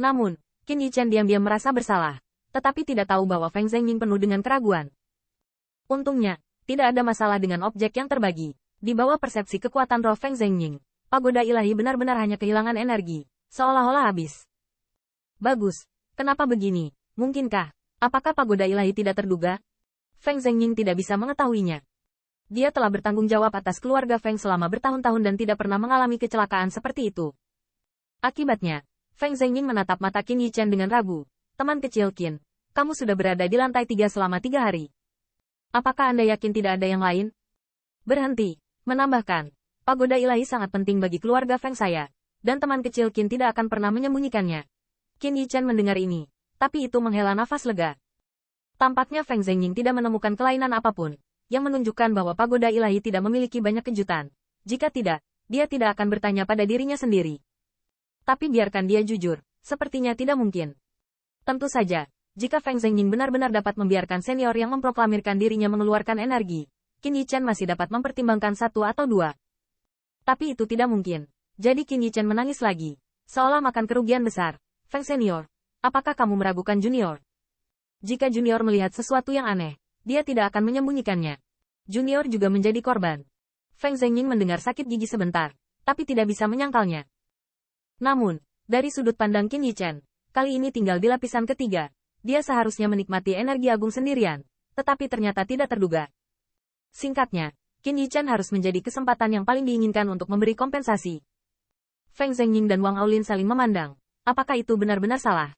Namun, Qin Yichen diam-diam merasa bersalah, tetapi tidak tahu bahwa Feng Zhengying penuh dengan keraguan. Untungnya, tidak ada masalah dengan objek yang terbagi. Di bawah persepsi kekuatan roh Feng Zhengying, pagoda ilahi benar-benar hanya kehilangan energi, seolah-olah habis. Bagus, kenapa begini? Mungkinkah? Apakah pagoda ilahi tidak terduga? Feng Zhengying tidak bisa mengetahuinya. Dia telah bertanggung jawab atas keluarga Feng selama bertahun-tahun dan tidak pernah mengalami kecelakaan seperti itu. Akibatnya, Feng Zhengying menatap mata Qin Yichen dengan ragu. Teman kecil Qin, kamu sudah berada di lantai 3 selama 3 hari. Apakah Anda yakin tidak ada yang lain? Berhenti, menambahkan, pagoda ilahi sangat penting bagi keluarga Feng saya, dan teman kecil Qin tidak akan pernah menyembunyikannya. Qin Yichen mendengar ini, tapi itu menghela nafas lega. Tampaknya Feng Zhengying tidak menemukan kelainan apapun, yang menunjukkan bahwa pagoda ilahi tidak memiliki banyak kejutan. Jika tidak, dia tidak akan bertanya pada dirinya sendiri. Tapi biarkan dia jujur, sepertinya tidak mungkin. Tentu saja, jika Feng Zhengying benar-benar dapat membiarkan senior yang memproklamirkan dirinya mengeluarkan energi, Qin Yichen masih dapat mempertimbangkan 1 atau 2. Tapi itu tidak mungkin. Jadi Qin Yichen menangis lagi, seolah makan kerugian besar. Feng Senior, apakah kamu meragukan Junior? Jika Junior melihat sesuatu yang aneh, dia tidak akan menyembunyikannya. Junior juga menjadi korban. Feng Zhengying mendengar sakit gigi sebentar, tapi tidak bisa menyangkalnya. Namun, dari sudut pandang Qin Yichen, kali ini tinggal di lapisan ketiga. Dia seharusnya menikmati energi agung sendirian, tetapi ternyata tidak terduga. Singkatnya, Qin Yichen harus menjadi kesempatan yang paling diinginkan untuk memberi kompensasi. Feng Zhengying dan Wang Aulin saling memandang. Apakah itu benar-benar salah?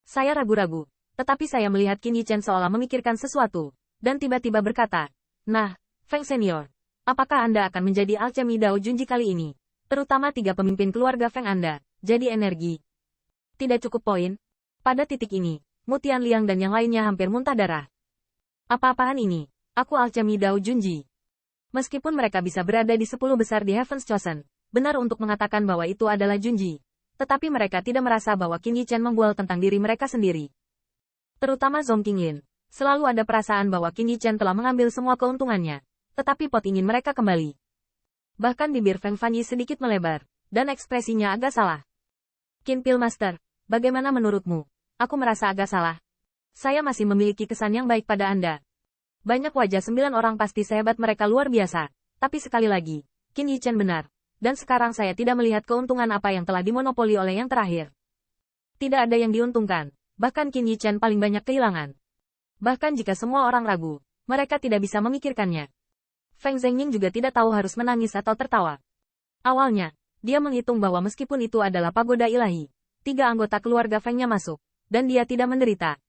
Saya ragu-ragu, tetapi saya melihat Qin Yichen seolah memikirkan sesuatu, dan tiba-tiba berkata, "Nah, Feng Senior, apakah Anda akan menjadi alchemy Dao Junji kali ini? Terutama 3 pemimpin keluarga Feng Anda, jadi energi. Tidak cukup poin?" Pada titik ini, Mu Tianliang dan yang lainnya hampir muntah darah. Apa-apaan ini? Aku alchemy Dao Junji. Meskipun mereka bisa berada di 10 besar di Heaven's Chosen, benar untuk mengatakan bahwa itu adalah Junji. Tetapi mereka tidak merasa bahwa Qin Yichen membual tentang diri mereka sendiri. Terutama Zhong Qinglin. Selalu ada perasaan bahwa Qin Yichen telah mengambil semua keuntungannya. Tetapi Pot ingin mereka kembali. Bahkan bibir Feng Fanyi sedikit melebar, dan ekspresinya agak salah. Qin Pilmaster, bagaimana menurutmu? Aku merasa agak salah. Saya masih memiliki kesan yang baik pada Anda. Banyak wajah 9 orang pasti sehebat mereka luar biasa. Tapi sekali lagi, Qin Yichen benar. Dan sekarang saya tidak melihat keuntungan apa yang telah dimonopoli oleh yang terakhir. Tidak ada yang diuntungkan. Bahkan Qin Yichen paling banyak kehilangan. Bahkan jika semua orang ragu, mereka tidak bisa memikirkannya. Feng Zhengying juga tidak tahu harus menangis atau tertawa. Awalnya, dia menghitung bahwa meskipun itu adalah pagoda ilahi, 3 anggota keluarga Fengnya masuk, dan dia tidak menderita.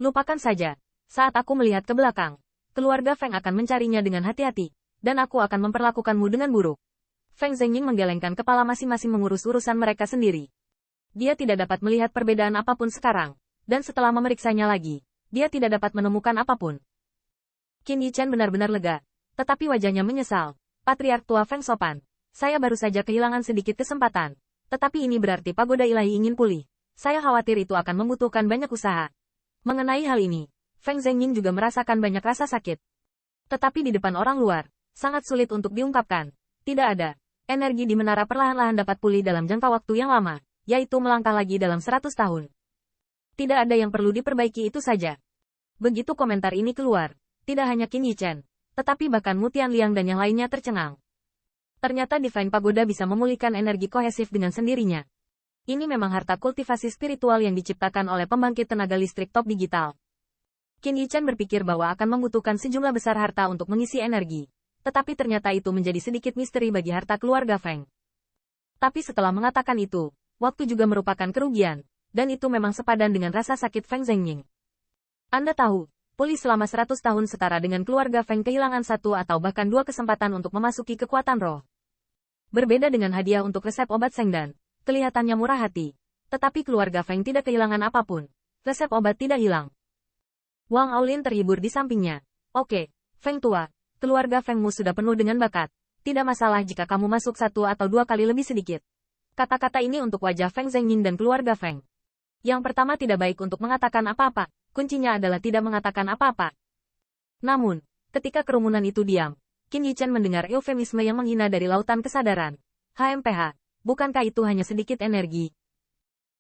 Lupakan saja. Saat aku melihat ke belakang, keluarga Feng akan mencarinya dengan hati-hati, dan aku akan memperlakukanmu dengan buruk. Feng Zhengying menggelengkan kepala masing-masing mengurus urusan mereka sendiri. Dia tidak dapat melihat perbedaan apapun sekarang, dan setelah memeriksanya lagi, dia tidak dapat menemukan apapun. Qin Yichen benar-benar lega, tetapi wajahnya menyesal. Patriark tua Feng sopan. Saya baru saja kehilangan sedikit kesempatan, tetapi ini berarti pagoda ilahi ingin pulih. Saya khawatir itu akan membutuhkan banyak usaha. Mengenai hal ini, Feng Zhengying juga merasakan banyak rasa sakit. Tetapi di depan orang luar, sangat sulit untuk diungkapkan. Tidak ada. Energi di menara perlahan-lahan dapat pulih dalam jangka waktu yang lama, yaitu melangkah lagi dalam 100 tahun. Tidak ada yang perlu diperbaiki itu saja. Begitu komentar ini keluar, tidak hanya Qin Yichen, tetapi bahkan Mu Tianliang dan yang lainnya tercengang. Ternyata Divine Pagoda bisa memulihkan energi kohesif dengan sendirinya. Ini memang harta kultivasi spiritual yang diciptakan oleh pembangkit tenaga listrik top digital. Qin Yichen berpikir bahwa akan membutuhkan sejumlah besar harta untuk mengisi energi. Tetapi ternyata itu menjadi sedikit misteri bagi harta keluarga Feng. Tapi setelah mengatakan itu, waktu juga merupakan kerugian, dan itu memang sepadan dengan rasa sakit Feng Zhengying. Anda tahu, pulih selama 100 tahun setara dengan keluarga Feng kehilangan 1 atau bahkan 2 kesempatan untuk memasuki kekuatan roh. Berbeda dengan hadiah untuk resep obat Sengdan, kelihatannya murah hati. Tetapi keluarga Feng tidak kehilangan apapun. Resep obat tidak hilang. Wang Aulin terhibur di sampingnya. Oke, Feng tua, keluarga Fengmu sudah penuh dengan bakat. Tidak masalah jika kamu masuk 1 atau 2 kali lebih sedikit. Kata-kata ini untuk wajah Feng Zhengying dan keluarga Feng. Yang pertama tidak baik untuk mengatakan apa-apa. Kuncinya adalah tidak mengatakan apa-apa. Namun, ketika kerumunan itu diam, Qin Yichen mendengar eufemisme yang menghina dari lautan kesadaran. HMPH, bukankah itu hanya sedikit energi?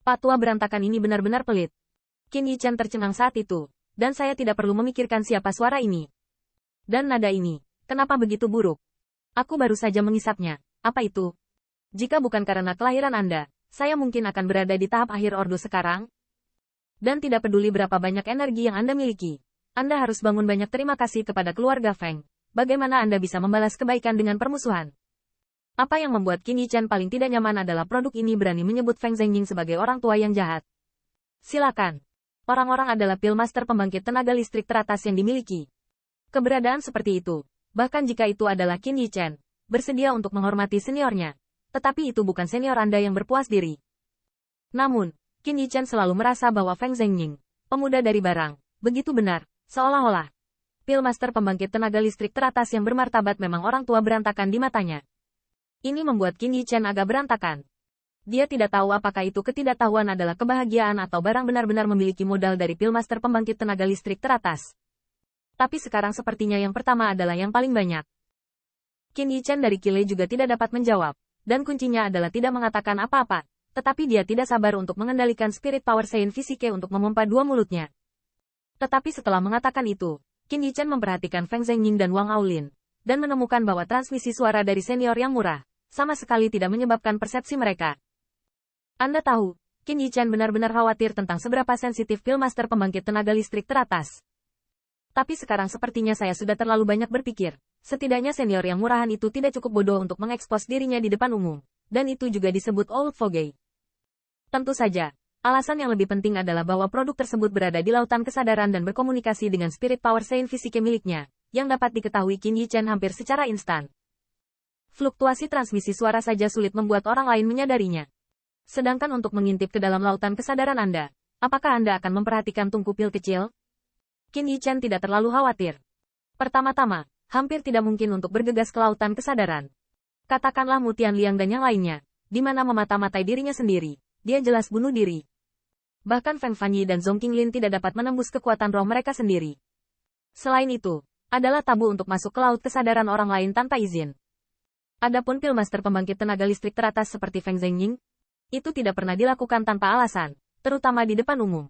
Pak tua berantakan ini benar-benar pelit. Qin Yichen tercengang saat itu, dan saya tidak perlu memikirkan siapa suara ini. Dan nada ini, kenapa begitu buruk? Aku baru saja mengisapnya. Apa itu? Jika bukan karena kelahiran Anda, saya mungkin akan berada di tahap akhir ordo sekarang. Dan tidak peduli berapa banyak energi yang Anda miliki. Anda harus bangun banyak terima kasih kepada keluarga Feng. Bagaimana Anda bisa membalas kebaikan dengan permusuhan? Apa yang membuat Qin Yichen paling tidak nyaman adalah produk ini berani menyebut Feng Zhengying sebagai orang tua yang jahat. Silakan. Orang-orang adalah Pillmaster pembangkit tenaga listrik teratas yang dimiliki. Keberadaan seperti itu, bahkan jika itu adalah Qin Yichen, bersedia untuk menghormati seniornya. Tetapi itu bukan senior Anda yang berpuas diri. Namun, Qin Yichen selalu merasa bahwa Feng Zhengying, pemuda dari barang, begitu benar, seolah-olah Pillmaster pembangkit tenaga listrik teratas yang bermartabat memang orang tua berantakan di matanya. Ini membuat Qin Yichen agak berantakan. Dia tidak tahu apakah itu ketidaktahuan adalah kebahagiaan atau barang benar-benar memiliki modal dari Pillmaster pembangkit tenaga listrik teratas. Tapi sekarang sepertinya yang pertama adalah yang paling banyak. Qin Yichen dari Kile juga tidak dapat menjawab, dan kuncinya adalah tidak mengatakan apa-apa, tetapi dia tidak sabar untuk mengendalikan spirit power Sein Fisike untuk memompa dua mulutnya. Tetapi setelah mengatakan itu, Qin Yichen memperhatikan Feng Zhengying dan Wang Aolin, dan menemukan bahwa transmisi suara dari senior yang murah, sama sekali tidak menyebabkan persepsi mereka. Anda tahu, Qin Yichen benar-benar khawatir tentang seberapa sensitif Pillmaster pembangkit tenaga listrik teratas. Tapi sekarang sepertinya saya sudah terlalu banyak berpikir. Setidaknya senior yang murahan itu tidak cukup bodoh untuk mengekspos dirinya di depan umum. Dan itu juga disebut Old Fogey. Tentu saja, alasan yang lebih penting adalah bahwa produk tersebut berada di lautan kesadaran dan berkomunikasi dengan spirit power Sein Fisike miliknya, yang dapat diketahui Qin Yichen hampir secara instan. Fluktuasi transmisi suara saja sulit membuat orang lain menyadarinya. Sedangkan untuk mengintip ke dalam lautan kesadaran Anda, apakah Anda akan memperhatikan tungku pil kecil? Qin Yichen tidak terlalu khawatir. Pertama-tama, hampir tidak mungkin untuk bergegas ke lautan kesadaran. Katakanlah Mu Tianliang dan yang lainnya, di mana memata-matai dirinya sendiri, dia jelas bunuh diri. Bahkan Feng Fanyi dan Zhong Qinglin tidak dapat menembus kekuatan roh mereka sendiri. Selain itu, adalah tabu untuk masuk ke laut kesadaran orang lain tanpa izin. Adapun Pillmaster pembangkit tenaga listrik teratas seperti Feng Zhengying, itu tidak pernah dilakukan tanpa alasan, terutama di depan umum.